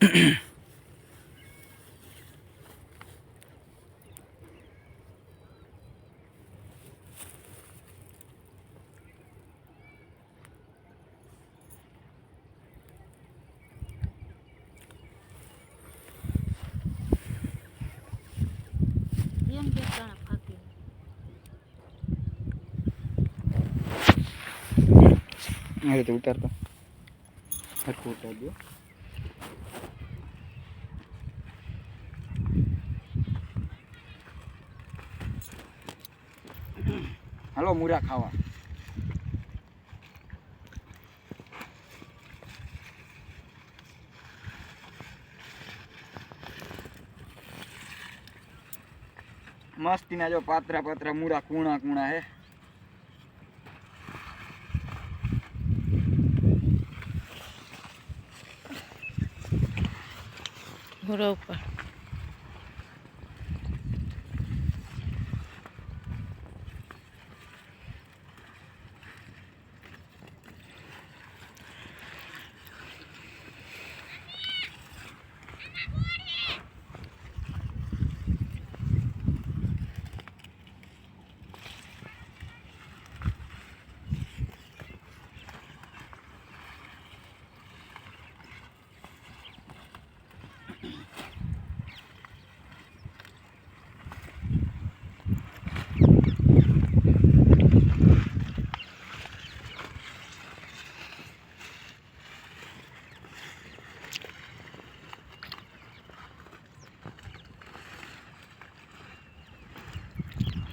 अरे तो उतार दो, उतार दो। हेलो मूरा खावा मस्ती ना जो पात्रा पात्रा मूरा कूणा कूणा है। बरोबर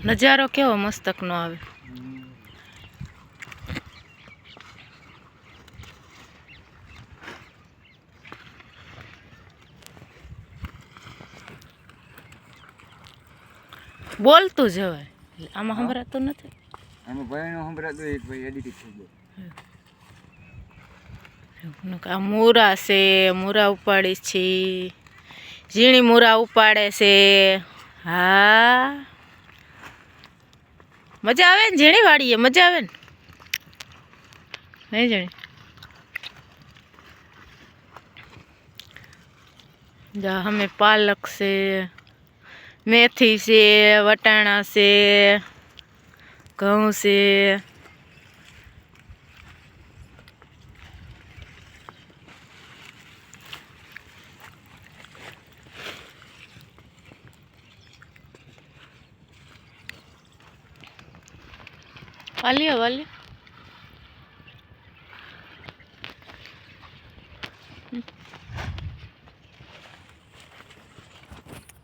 नजारो केवो मस्तक नो आवे। बोलतुं जवाय आमां संभळातो नथी। आमां भाईनो संभळातो एक भाई एडिट થઈ ગયો। आ मूरा से मूरा उपाड़ी छी, झीणी मूरा उपाड़े से। हाँ मजा आवे ने झीणी वाड़ी मजा आवे ने नहीं झीणी। जा हमें पालक से, मेथी से, वटाणा से, घऊं से, वालिया वालिया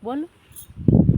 बोलो।